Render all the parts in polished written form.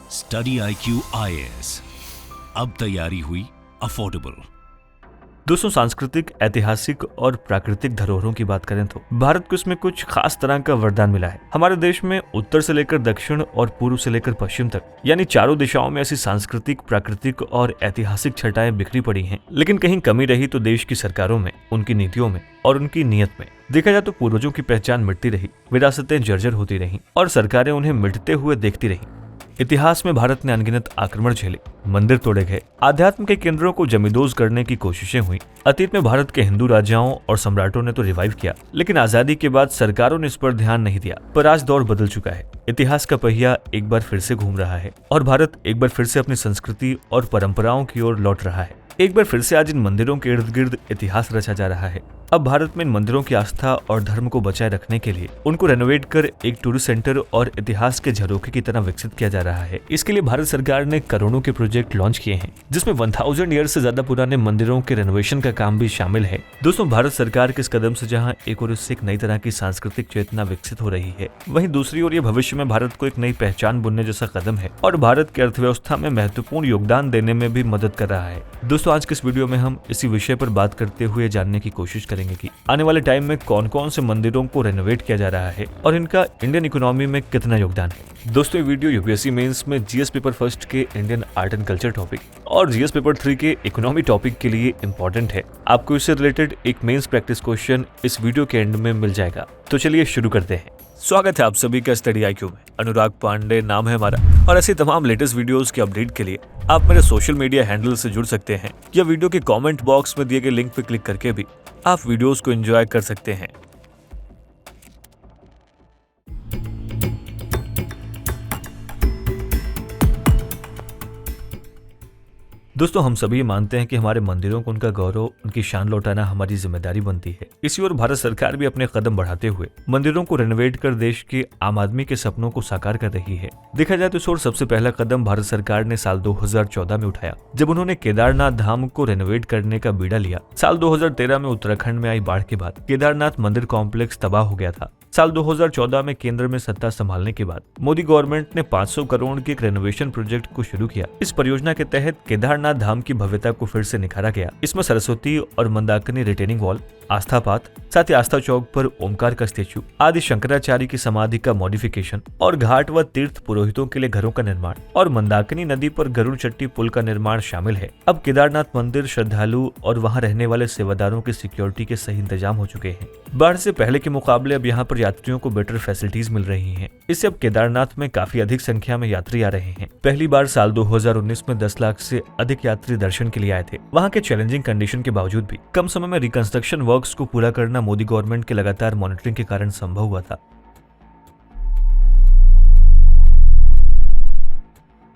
Study IQ IAS, अब तैयारी हुई अफोर्डेबल। दोस्तों, सांस्कृतिक, ऐतिहासिक और प्राकृतिक धरोहरों की बात करें तो भारत को इसमें कुछ खास तरह का वरदान मिला है। हमारे देश में उत्तर से लेकर दक्षिण और पूर्व से लेकर पश्चिम तक यानी चारों दिशाओं में ऐसी सांस्कृतिक, प्राकृतिक और ऐतिहासिक छटाएं बिखरी पड़ी हैं। लेकिन कहीं कमी रही तो देश की सरकारों में, उनकी नीतियों में और उनकी नीयत में। देखा जाए तो पूर्वजों की पहचान मिटती रही, विरासतें जर्जर होती रहीं और सरकारें उन्हें मिटते हुए देखती रहीं। इतिहास में भारत ने अनगिनत आक्रमण झेले, मंदिर तोड़े गए, आध्यात्म के केंद्रों को जमींदोज करने की कोशिशें हुई। अतीत में भारत के हिंदू राजाओं और सम्राटों ने तो रिवाइव किया, लेकिन आजादी के बाद सरकारों ने इस पर ध्यान नहीं दिया। पर आज दौर बदल चुका है, इतिहास का पहिया एक बार फिर से घूम रहा है और भारत एक बार फिर से अपनी संस्कृति और परंपराओं की ओर लौट रहा है। एक बार फिर से आज इन मंदिरों के इर्द गिर्द इतिहास रचा जा रहा है। अब भारत में इन मंदिरों की आस्था और धर्म को बचाए रखने के लिए उनको रेनोवेट कर एक टूरिस्ट सेंटर और इतिहास के झरोखे की तरह विकसित किया जा रहा है। इसके लिए भारत सरकार ने करोड़ों के प्रोजेक्ट लॉन्च किए हैं, जिसमें 1000 ईयर से ज्यादा पुराने मंदिरों के रेनोवेशन का काम भी शामिल है। दोस्तों, भारत सरकार के इस कदम से जहां एक ओर इससे एक नई तरह की सांस्कृतिक चेतना विकसित हो रही है, वहीं दूसरी ओर ये भविष्य में भारत को एक नई पहचान बुनने जैसा कदम है और भारत की अर्थव्यवस्था में महत्वपूर्ण योगदान देने में भी मदद कर रहा है। दोस्तों, आज के इस वीडियो में हम इसी विषय पर बात करते हुए जानने की कोशिश करेंगे कि आने वाले टाइम में कौन कौन से मंदिरों को रेनोवेट किया जा रहा है और इनका इंडियन इकोनॉमी में कितना योगदान है। दोस्तों, ये वीडियो यूपीएससी मेंस में जीएस पेपर फर्स्ट के Indian art and culture topic और जीएस पेपर 3 के इकोनॉमी टॉपिक के लिए इंपॉर्टेंट है। आपको इससे रिलेटेड एक मेंस प्रैक्टिस क्वेश्चन इस वीडियो के एंड में मिल जाएगा। तो चलिए शुरू करते हैं। स्वागत है आप सभी का स्टडी IQ में। अनुराग पांडे नाम है हमारा और ऐसे तमाम लेटेस्ट वीडियोस के अपडेट के लिए आप मेरे सोशल मीडिया हैंडल से जुड़ सकते हैं या वीडियो के कमेंट बॉक्स में दिए गए लिंक पर क्लिक करके भी आप वीडियोस को एंजॉय कर सकते हैं। दोस्तों, हम सभी मानते हैं कि हमारे मंदिरों को उनका गौरव, उनकी शान लौटाना हमारी जिम्मेदारी बनती है। इसी ओर भारत सरकार भी अपने कदम बढ़ाते हुए मंदिरों को रेनोवेट कर देश के आम आदमी के सपनों को साकार कर रही है। देखा जाए तो इस ओर सबसे पहला कदम भारत सरकार ने साल 2014 में उठाया, जब उन्होंने केदारनाथ धाम को रेनोवेट करने का बीड़ा लिया। साल 2013 में उत्तराखंड में आई बाढ़ के बाद केदारनाथ मंदिर कॉम्प्लेक्स तबाह हो गया था। साल 2014 में केंद्र में सत्ता संभालने के बाद मोदी गवर्नमेंट ने 500 करोड़ के एक रेनोवेशन प्रोजेक्ट को शुरू किया। इस परियोजना के तहत केदारनाथ धाम की भव्यता को फिर से निखारा गया। इसमें सरस्वती और मंदाकिनी रिटेनिंग वॉल, आस्था पाथ, साथ ही आस्था चौक पर ओमकार का स्टेच्यू, आदि शंकराचार्य की समाधि का मॉडिफिकेशन और घाट व तीर्थ पुरोहितों के लिए घरों का निर्माण और मंदाकिनी नदी पर गरुड़ चट्टी पुल का निर्माण शामिल है। अब केदारनाथ मंदिर, श्रद्धालु और वहां रहने वाले सेवादारों की सिक्योरिटी के सही इंतजाम हो चुके हैं। बाढ़ से पहले के मुकाबले अब यहाँ पर यात्रियों को बेटर फैसिलिटीज मिल रही हैं। इससे अब केदारनाथ में काफी अधिक संख्या में यात्री आ रहे हैं। पहली बार साल 2019 में 10 लाख से अधिक यात्री दर्शन के लिए आए थे। वहाँ के चैलेंजिंग कंडीशन के बावजूद भी कम समय में रिकंस्ट्रक्शन वर्क्स को पूरा करना मोदी गवर्नमेंट के लगातार मॉनिटरिंग के कारण संभव हुआ था।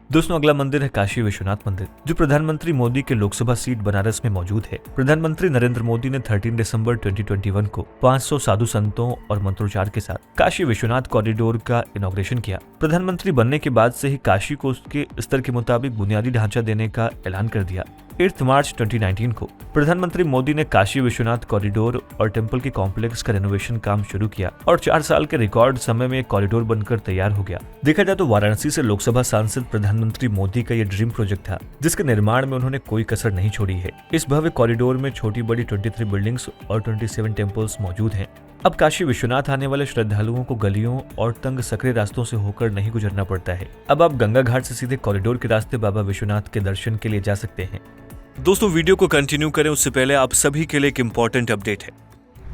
दोस्तों, अगला मंदिर है काशी विश्वनाथ मंदिर, जो प्रधानमंत्री मोदी के लोकसभा सीट बनारस में मौजूद है। प्रधानमंत्री नरेंद्र मोदी ने 13 दिसंबर 2021 को 500 साधु संतों और मंत्रोच्चार के साथ काशी विश्वनाथ कॉरिडोर का इनॉग्रेशन किया। प्रधानमंत्री बनने के बाद से ही काशी को उसके स्तर के मुताबिक बुनियादी ढांचा देने का ऐलान कर दिया। 8 मार्च 2019 को प्रधानमंत्री मोदी ने काशी विश्वनाथ कॉरिडोर और टेम्पल के कॉम्प्लेक्स का रेनोवेशन काम शुरू किया और 4 साल के रिकॉर्ड समय में कॉरिडोर बनकर तैयार हो गया। देखा जाए तो वाराणसी से लोकसभा सांसद प्रधानमंत्री मोदी का यह ड्रीम प्रोजेक्ट था, जिसके निर्माण में उन्होंने कोई कसर नहीं छोड़ी है। इस भव्य कॉरिडोर में छोटी बड़ी 23 बिल्डिंग्स और 27 टेम्पल्स मौजूद हैं। अब काशी विश्वनाथ आने वाले श्रद्धालुओं को गलियों और तंग सकरे रास्तों से होकर नहीं गुजरना पड़ता है। अब आप गंगा घाट से सीधे कॉरिडोर के रास्ते बाबा विश्वनाथ के दर्शन के लिए जा सकते हैं। दोस्तों, वीडियो को कंटिन्यू करें उससे पहले आप सभी के लिए एक इंपॉर्टेंट अपडेट है।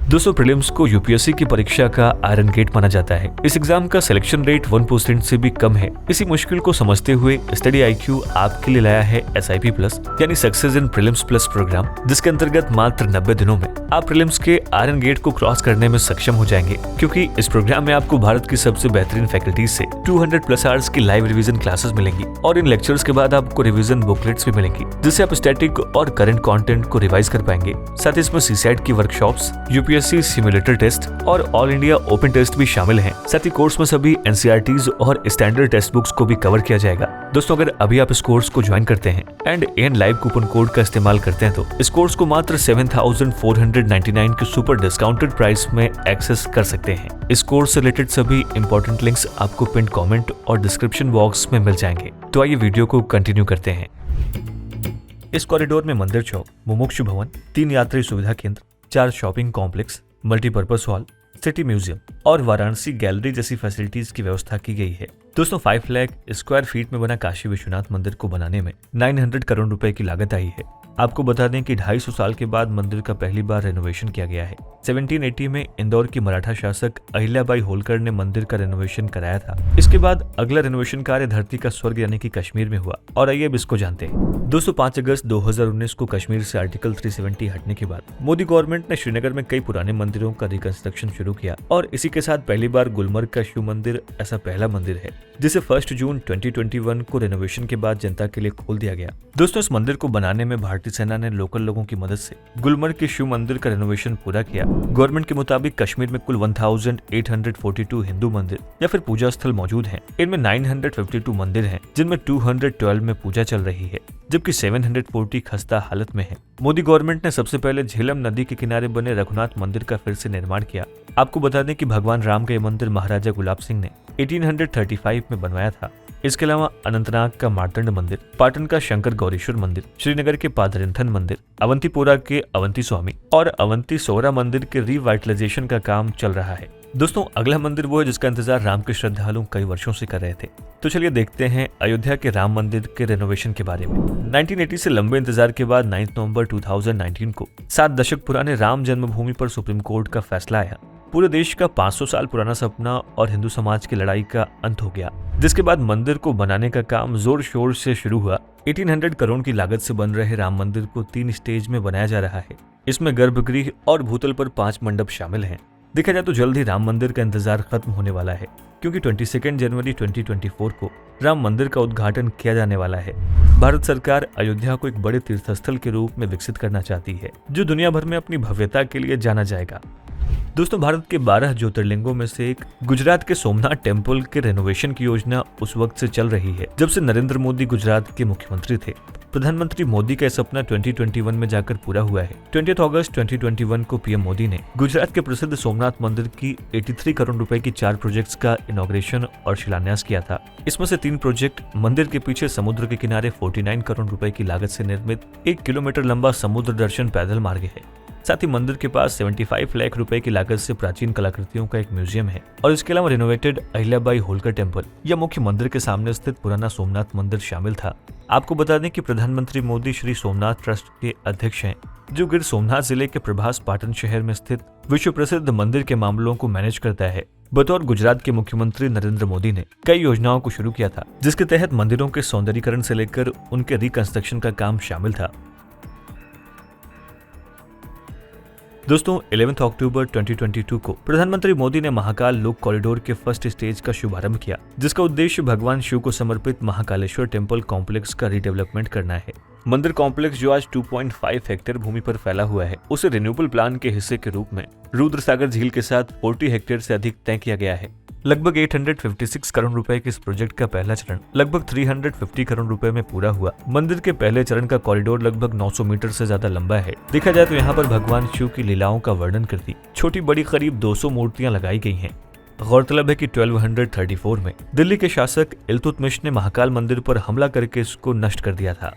दोस्तों, प्रीलिम्स को यूपीएससी की परीक्षा का आयरन गेट माना जाता है। इस एग्जाम का सिलेक्शन रेट 1% से भी कम है। इसी मुश्किल को समझते हुए स्टडी IQ आपके लिए लाया है SIP प्लस यानी success in prelims plus programme, जिसके अंतर्गत मात्र 90 दिनों में आप प्रीलिम्स के आयरन गेट को क्रॉस करने में सक्षम हो जाएंगे, क्योंकि इस प्रोग्राम में आपको भारत की सबसे बेहतरीन फैकल्टीज से 200+ आवर्स की लाइव रिवीजन क्लासेस मिलेंगी और इन लेक्चर्स के बाद आपको रिवीजन बुकलेट्स भी मिलेंगी, जिससे आप स्टैटिक और करंट कंटेंट को रिवाइज कर पाएंगे। साथ ही इसमें CSAT की workshops, UPSC UPSC simulator test और ऑल इंडिया ओपन टेस्ट भी शामिल हैं। साथ ही कोर्स में सभी एनसीईआरटीज और स्टैंडर्ड टेक्स्ट बुक्स को भी कवर किया जाएगा। दोस्तों, अगर अभी आप इस कोर्स को ज्वाइन करते हैं and an live coupon code का इस्तेमाल करते हैं तो इस कोर्स को मात्र 7,499 के सुपर डिस्काउंटेड प्राइस में एक्सेस कर सकते हैं। इस कोर्स से रिलेटेड सभी इंपॉर्टेंट लिंक्स आपको पिन कमेंट और डिस्क्रिप्शन बॉक्स में मिल जाएंगे। तो आइए वीडियो को कंटिन्यू करते हैं। इस कॉरिडोर में मंदिर चौक, मुमुक्षु भवन, 3 यात्री सुविधा केंद्र, 4 shopping complex, multipurpose hall, city museum और वाराणसी गैलरी जैसी फैसिलिटीज की व्यवस्था की गई है। दोस्तों, 5 लाख स्क्वायर फीट में बना काशी विश्वनाथ मंदिर को बनाने में 900 करोड़ रुपए की लागत आई है। आपको बता दें कि 250 साल के बाद मंदिर का पहली बार रेनोवेशन किया गया है। 1780 में इंदौर की मराठा शासक अहिल्याबाई होलकर ने मंदिर का रेनोवेशन कराया था। इसके बाद अगला रेनोवेशन कार्य धरती का स्वर्ग यानी कि कश्मीर में हुआ और आइए अब इसको जानते हैं। दोस्तों, 5 अगस्त 2019 को कश्मीर से आर्टिकल 370 हटने के बाद मोदी गवर्नमेंट ने श्रीनगर में कई पुराने मंदिरों का रिकंस्ट्रक्शन शुरू किया और इसी के साथ पहली बार गुलमर्ग का शिव मंदिर ऐसा पहला मंदिर है जिसे 1 जून 2021 को रेनोवेशन के बाद जनता के लिए खोल दिया गया। दोस्तों, इस मंदिर को बनाने में भारतीय सेना ने लोकल लोगों की मदद से गुलमर्ग के शिव मंदिर का रेनोवेशन पूरा किया। गवर्नमेंट के मुताबिक कश्मीर में कुल 1842 हिंदू मंदिर या फिर पूजा स्थल मौजूद हैं। इनमें 952 मंदिर हैं जिनमें 212 में पूजा चल रही है जबकि 740 खस्ता हालत में है। मोदी गवर्नमेंट ने सबसे पहले झेलम नदी के किनारे बने रघुनाथ मंदिर का फिर से निर्माण किया। आपको बता दें कि भगवान राम का यह मंदिर महाराजा गुलाब सिंह ने 1835 में बनवाया था। इसके अलावा अनंतनाग का मार्तंड मंदिर, पाटन का शंकर गौरीश्वर मंदिर, श्रीनगर के पादरिंथन मंदिर, अवंतीपोरा के अवंती स्वामी और अवंती सोरा मंदिर के रिवाइटलाइजेशन का काम चल रहा है। दोस्तों, अगला मंदिर वो है जिसका इंतजार राम के श्रद्धालु कई वर्षों से कर रहे थे। तो चलिए देखते हैं अयोध्या के राम मंदिर के रेनोवेशन के बारे में। 1980 से लंबे इंतजार के बाद 9 नवंबर 2019 को 7 दशक पुराने राम जन्मभूमि पर सुप्रीम कोर्ट का फैसला आया। पूरे देश का 500 साल पुराना सपना और हिंदू समाज की लड़ाई का अंत हो गया, जिसके बाद मंदिर को बनाने का काम जोर शोर से शुरू हुआ। 1800 करोड़ की लागत से बन रहे राम मंदिर को 3 स्टेज में बनाया जा रहा है। इसमें गर्भगृह और भूतल पर 5 मंडप शामिल हैं। देखा जाए तो जल्द ही राम मंदिर का इंतजार खत्म होने वाला है क्योंकि 22 जनवरी 2024 को राम मंदिर का उद्घाटन किया जाने वाला है। भारत सरकार अयोध्या को एक बड़े तीर्थस्थल के रूप में विकसित करना चाहती है जो दुनिया भर में अपनी भव्यता के लिए जाना जाएगा। दोस्तों, भारत के 12 ज्योतिर्लिंगों में से एक गुजरात के सोमनाथ टेम्पल के रेनोवेशन की योजना उस वक्त से चल रही है जब से नरेंद्र मोदी गुजरात के मुख्यमंत्री थे। प्रधानमंत्री मोदी का सपना 2021 में जाकर पूरा हुआ है। 20 अगस्त 2021 को पीएम मोदी ने गुजरात के प्रसिद्ध सोमनाथ मंदिर की 83 करोड़ रुपए की 4 प्रोजेक्ट्स का इनॉग्रेशन और शिलान्यास किया था। इसमें से 3 प्रोजेक्ट मंदिर के पीछे समुद्र के किनारे 49 करोड़ रुपए की लागत से निर्मित 1 किलोमीटर लंबा समुद्र दर्शन पैदल मार्ग है। साथ ही मंदिर के पास 75 लाख रुपए की लागत से प्राचीन कलाकृतियों का एक म्यूजियम है और इसके अलावा रिनोवेटेड अहिल्याबाई होलकर टेम्पल या मुख्य मंदिर के सामने स्थित पुराना सोमनाथ मंदिर शामिल था। आपको बता दें कि प्रधानमंत्री मोदी श्री सोमनाथ ट्रस्ट के अध्यक्ष हैं जो गिर सोमनाथ जिले के प्रभास पाटन शहर में स्थित विश्व प्रसिद्ध मंदिर के मामलों को मैनेज करता है। बतौर गुजरात के मुख्यमंत्री नरेंद्र मोदी ने कई योजनाओं को शुरू किया था जिसके तहत मंदिरों के सौंदर्यीकरण से लेकर उनके रिकंस्ट्रक्शन का काम शामिल था। दोस्तों, 11 अक्टूबर 2022 को प्रधानमंत्री मोदी ने महाकाल लोक कॉरिडोर के फर्स्ट स्टेज का शुभारंभ किया जिसका उद्देश्य भगवान शिव को समर्पित महाकालेश्वर टेम्पल कॉम्प्लेक्स का रीडेवलपमेंट करना है। मंदिर कॉम्प्लेक्स जो आज 2.5 हेक्टेयर भूमि पर फैला हुआ है उसे रिन्यूएबल प्लान के हिस्से के रूप में रुद्र सागर झील के साथ 40 हेक्टेयर से अधिक तय किया गया है। लगभग 856 करोड़ रुपए के इस प्रोजेक्ट का पहला चरण लगभग 350 करोड़ रुपए में पूरा हुआ। मंदिर के पहले चरण का कॉरिडोर लगभग 900 मीटर से ज्यादा लंबा है। देखा जाए तो यहाँ पर भगवान शिव की लीलाओं का वर्णन करती छोटी बड़ी करीब 200 मूर्तियां लगाई गई हैं। गौरतलब है कि 1234 में दिल्ली के शासक इल्तुतमिश ने महाकाल मंदिर पर हमला करके इसको नष्ट कर दिया था।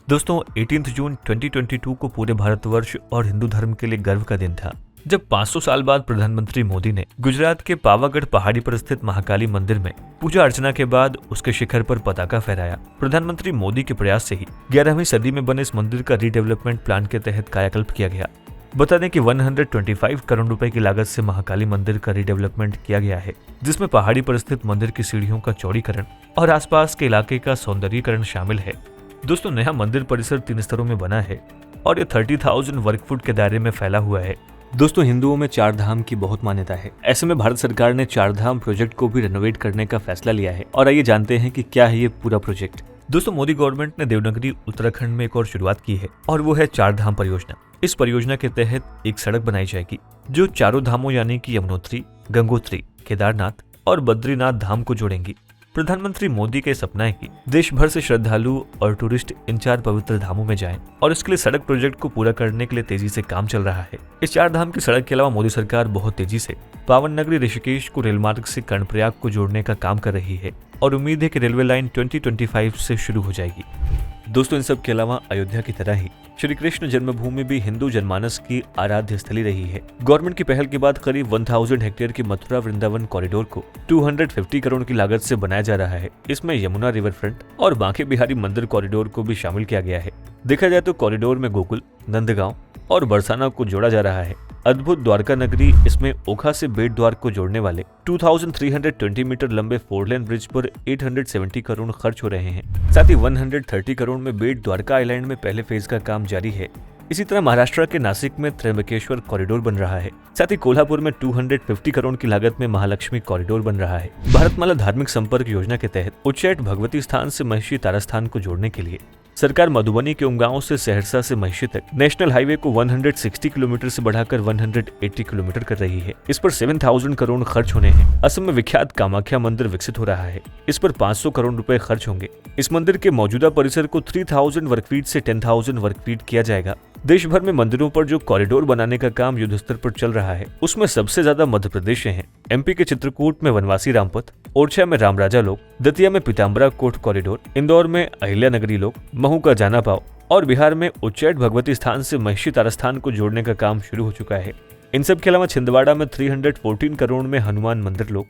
दोस्तों, 18 जून 2022 को पूरे भारतवर्ष और हिंदू धर्म के लिए गर्व का दिन था जब 500 साल बाद प्रधानमंत्री मोदी ने गुजरात के पावागढ़ पहाड़ी पर स्थित महाकाली मंदिर में पूजा अर्चना के बाद उसके शिखर पर पताका फहराया। प्रधानमंत्री मोदी के प्रयास से ही 11वीं सदी में बने इस मंदिर का रीडेवलपमेंट प्लान के तहत कायाकल्प किया गया। बता दें कि 125 करोड़ रुपए की लागत से महाकाली मंदिर का रीडेवलपमेंट किया गया है जिसमें पहाड़ी पर स्थित मंदिर की सीढ़ियों का चौड़ीकरण और आसपास के इलाके का सौंदर्यीकरण शामिल है। दोस्तों, नया मंदिर परिसर 3 स्तरों में बना है और ये 30,000 वर्ग फुट के दायरे में फैला हुआ है। दोस्तों, हिंदुओं में 4 धाम की बहुत मान्यता है। ऐसे में भारत सरकार ने 4 धाम प्रोजेक्ट को भी रेनोवेट करने का फैसला लिया है और आइए जानते हैं कि क्या है ये पूरा प्रोजेक्ट। दोस्तों, मोदी गवर्नमेंट ने देवनागरी उत्तराखंड में एक और शुरुआत की है और वो है 4 धाम परियोजना। इस परियोजना के तहत एक सड़क बनाई जाएगी जो चारों धामों यानी कि यमुनोत्री, गंगोत्री, केदारनाथ और बद्रीनाथ धाम को जोड़ेंगी। प्रधानमंत्री मोदी का सपना है कि देश भर से श्रद्धालु और टूरिस्ट इन 4 पवित्र धामों में जाएं और इसके लिए सड़क प्रोजेक्ट को पूरा करने के लिए तेजी से काम चल रहा है। इस 4 धाम की सड़क के अलावा मोदी सरकार बहुत तेजी से पावन नगरी ऋषिकेश को रेल मार्ग से कर्णप्रयाग को जोड़ने का काम कर रही है और उम्मीद है कि रेलवे लाइन 2025 से शुरू हो जाएगी। दोस्तों, इन सब के अलावा अयोध्या की तरह ही श्री कृष्ण जन्मभूमि भी हिंदू जनमानस की आराध्य स्थली रही है। गवर्नमेंट की पहल के बाद करीब 1000 हेक्टेयर की मथुरा वृंदावन कॉरिडोर को 250 करोड़ की लागत से बनाया जा रहा है। इसमें यमुना रिवर फ्रंट और बांके बिहारी मंदिर कॉरिडोर को भी शामिल किया गया है। देखा जाए तो कॉरिडोर में गोकुल, नंदगांव और बरसाना को जोड़ा जा रहा है। अद्भुत द्वारका नगरी इसमें ओखा से बेट द्वार को जोड़ने वाले 2320 मीटर लंबे 4 लेन ब्रिज पर 870 करोड़ खर्च हो रहे हैं। साथ ही 130 करोड़ में बेट द्वारका आइलैंड में पहले फेज का काम जारी है। इसी तरह महाराष्ट्र के नासिक में त्र्यंबकेश्वर कॉरिडोर बन रहा है। साथ ही कोल्हापुर में 250 करोड़ की लागत में महालक्ष्मी कॉरिडोर बन रहा है। भारतमाला धार्मिक संपर्क योजना के तहत उच्चैठ भगवती स्थान से महिषी तारा स्थान को जोड़ने के लिए सरकार मधुबनी के उमगांव से सहरसा से महिषी तक नेशनल हाईवे को 160 किलोमीटर से बढ़ाकर 180 किलोमीटर कर रही है। इस पर 7000 करोड़ खर्च होने हैं। असम में विख्यात कामाख्या मंदिर विकसित हो रहा है। इस पर 500 करोड़ रुपए खर्च होंगे। इस मंदिर के मौजूदा परिसर को 3000 वर्ग फीट से 10,000 वर्ग फीट किया जाएगा। देश भर में मंदिरों पर जो कॉरिडोर बनाने का काम युद्ध स्तर पर चल रहा है उसमें सबसे ज्यादा मध्य प्रदेश है। एमपी के चित्रकूट में वनवासी रामपथ, ओरछा में रामराजा लोक, दतिया में पीताम्बरा कोट कॉरिडोर, इंदौर में अहिल्या नगरी लोक, महू का जाना पाव और बिहार में उच्चैठ भगवती स्थान से महिषी तारा स्थान को जोड़ने का काम शुरू हो चुका है। इन सब के अलावा छिंदवाड़ा में 314 करोड़ में हनुमान मंदिर लोक,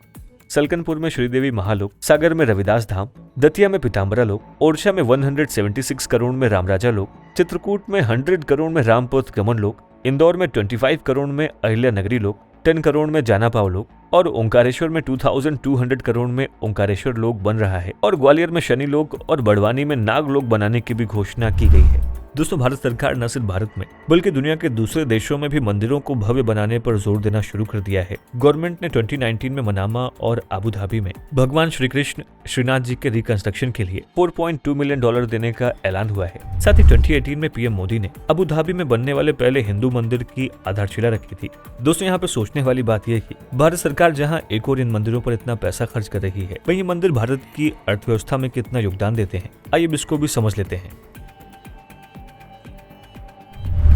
सलकनपुर में श्रीदेवी महालोक, सागर में रविदास धाम, दतिया में पीताम्बरा लोक, ओरछा में 176 करोड़ में रामराजा लोक, चित्रकूट में 100 करोड़ में रामपथ गमन लोक, इंदौर में 25 करोड़ में अहिल्या नगरी लोक, 10 करोड़ में जाना पाव लोक और ओंकारेश्वर में 2200 करोड़ में ओंकारेश्वर लोक बन रहा है और ग्वालियर में शनि लोक और बड़वानी में नाग लोक बनाने की भी घोषणा की गई है। दोस्तों, भारत सरकार न सिर्फ भारत में बल्कि दुनिया के दूसरे देशों में भी मंदिरों को भव्य बनाने पर जोर देना शुरू कर दिया है। गवर्नमेंट ने 2019 में मनामा और अबू धाबी में भगवान श्री कृष्ण श्रीनाथ जी के रिकंस्ट्रक्शन के लिए $4.2 मिलियन देने का ऐलान हुआ है। साथ ही 2018 में पीएम मोदी ने अबू धाबी में बनने वाले पहले हिंदू मंदिर की आधारशिला रखी थी। दोस्तों, यहाँ पे सोचने वाली बात यह कि भारत सरकार जहाँ एक और इन मंदिरों पर इतना पैसा खर्च कर रही है, वहीं मंदिर भारत की अर्थव्यवस्था में कितना योगदान देते हैं, आइए इसको भी समझ लेते हैं।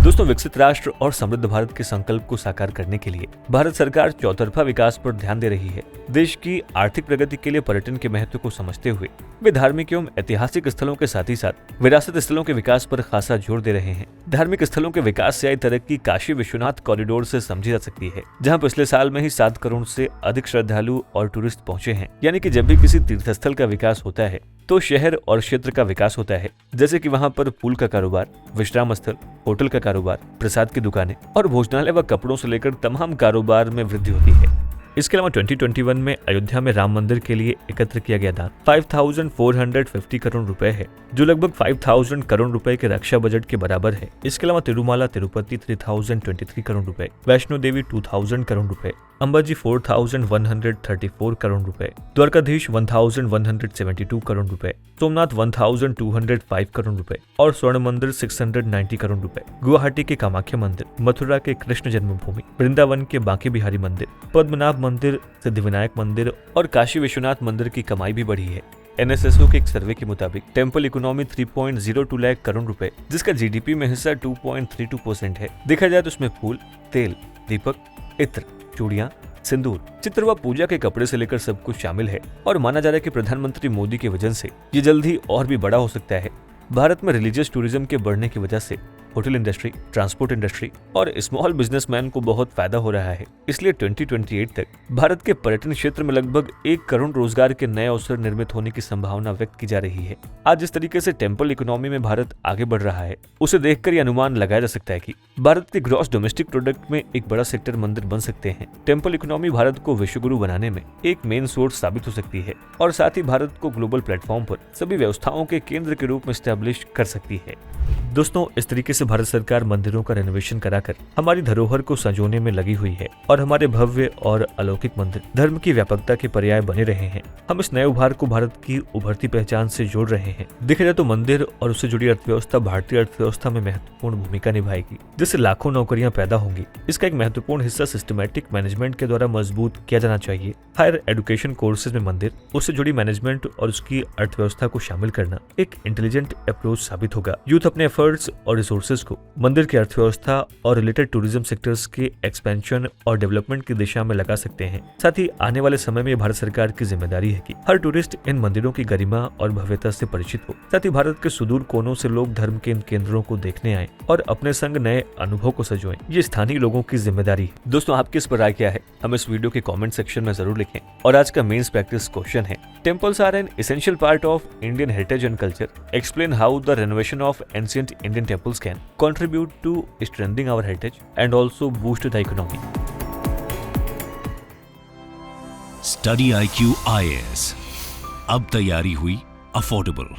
दोस्तों, विकसित राष्ट्र और समृद्ध भारत के संकल्प को साकार करने के लिए भारत सरकार चौतरफा विकास पर ध्यान दे रही है। देश की आर्थिक प्रगति के लिए पर्यटन के महत्व को समझते हुए वे धार्मिक एवं ऐतिहासिक स्थलों के साथ ही साथ विरासत स्थलों के विकास पर खासा जोर दे रहे हैं। धार्मिक स्थलों के विकास से आई तरक्की काशी विश्वनाथ कॉरिडोर से समझी जा सकती है, जहाँ पिछले साल में ही 7 करोड़ से अधिक श्रद्धालु और टूरिस्ट पहुंचे हैं। यानी कि जब भी किसी तीर्थस्थल का विकास होता है तो शहर और क्षेत्र का विकास होता है, जैसे कि वहां पर पुल का कारोबार, विश्राम स्थल, होटल का कारोबार, प्रसाद की दुकानें और भोजनालय व कपड़ों से लेकर तमाम कारोबार में वृद्धि होती है। इसके अलावा 2021 में अयोध्या में राम मंदिर के लिए एकत्र किया गया दान 5450 करोड़ रुपए है, जो लगभग 5000 करोड़ रुपए के रक्षा बजट के बराबर है। इसके अलावा तिरुमाला तिरुपति 3023 करोड़ रुपए, वैष्णो देवी 2000 करोड़ रुपए, अंबाजी 4134 करोड़ रुपए, द्वारकाधीश 1172 करोड़ रुपए, सोमनाथ 1205 करोड़ रुपए और स्वर्ण मंदिर 690 करोड़ रुपए, गुवाहाटी के कामाख्या मंदिर, मथुरा के कृष्ण जन्मभूमि, वृंदावन के बांके बिहारी मंदिर, पद्मनाभ मंदिर, सिद्धिविनायक मंदिर और काशी विश्वनाथ मंदिर की कमाई भी बढ़ी है। NSSO के एक सर्वे के मुताबिक टेम्पल इकोनॉमी 3.02 लाख करोड़ रुपए, जिसका GDP में हिस्सा 2.32% है। देखा जाए तो उसमें फूल, तेल, दीपक, इत्र, चूड़ियां, सिंदूर, चित्र व पूजा के कपड़े से लेकर सब कुछ शामिल है और माना जा रहा है कि प्रधानमंत्री मोदी के वजन से ये जल्द ही और भी बड़ा हो सकता है। भारत में रिलीजियस टूरिज्म के बढ़ने की वजह से होटल इंडस्ट्री, ट्रांसपोर्ट इंडस्ट्री और स्मॉल बिजनेसमैन को बहुत फायदा हो रहा है। इसलिए 2028 तक भारत के पर्यटन क्षेत्र में लगभग 1 करोड़ रोजगार के नए अवसर निर्मित होने की संभावना व्यक्त की जा रही है। आज जिस तरीके से टेम्पल इकोनॉमी में भारत आगे बढ़ रहा है, उसे देखकर यह अनुमान लगाया जा सकता है कि भारत के ग्रॉस डोमेस्टिक प्रोडक्ट में एक बड़ा सेक्टर मंदिर बन सकते हैं। टेम्पल इकोनॉमी भारत को विश्वगुरु बनाने में एक मेन सोर्स साबित हो सकती है और साथ ही भारत को ग्लोबल प्लेटफॉर्म पर सभी व्यवस्थाओं के केंद्र के रूप में स्टैब्लिश कर सकती है। दोस्तों, इस तरीके से भारत सरकार मंदिरों का रेनोवेशन कराकर हमारी धरोहर को संजोने में लगी हुई है और हमारे भव्य और अलौकिक मंदिर धर्म की व्यापकता के पर्याय बने रहे हैं। हम इस नए उभार को भारत की उभरती पहचान से जोड़ रहे हैं। देखा जाए तो मंदिर और उससे जुड़ी अर्थव्यवस्था भारतीय अर्थव्यवस्था में महत्वपूर्ण भूमिका निभाएगी, जिससे लाखों नौकरियां पैदा होंगी। इसका एक महत्वपूर्ण हिस्सा सिस्टमैटिक मैनेजमेंट के द्वारा मजबूत किया जाना चाहिए। हायर एजुकेशन कोर्सेज में मंदिर, उससे जुड़ी मैनेजमेंट और उसकी अर्थव्यवस्था को शामिल करना एक इंटेलिजेंट अप्रोच साबित होगा। यूथ अपने एफर्ट्स और रिसोर्सेज को मंदिर की अर्थव्यवस्था और रिलेटेड टूरिज्म सेक्टर्स के एक्सपेंशन और डेवलपमेंट की दिशा में लगा सकते हैं। साथ ही आने वाले समय में भारत सरकार की जिम्मेदारी है कि हर टूरिस्ट इन मंदिरों की गरिमा और भव्यता से परिचित हो। साथ ही भारत के सुदूर कोनों से लोग धर्म के इन केंद्रों को देखने आए और अपने संग नए अनुभव को सजोएं। ये स्थानीय लोगों की जिम्मेदारी है। दोस्तों, आपकी इस पर राय क्या है? हम इस वीडियो के कमेंट सेक्शन में जरूर लिखें। और आज का मेंस प्रैक्टिस क्वेश्चन है, temples are an essential part of Indian heritage and culture. Explain how the renovation of ancient Indian temples can contribute to strengthening our heritage and also boost the economy. Study IQ IAS, अब तैयारी हुई affordable.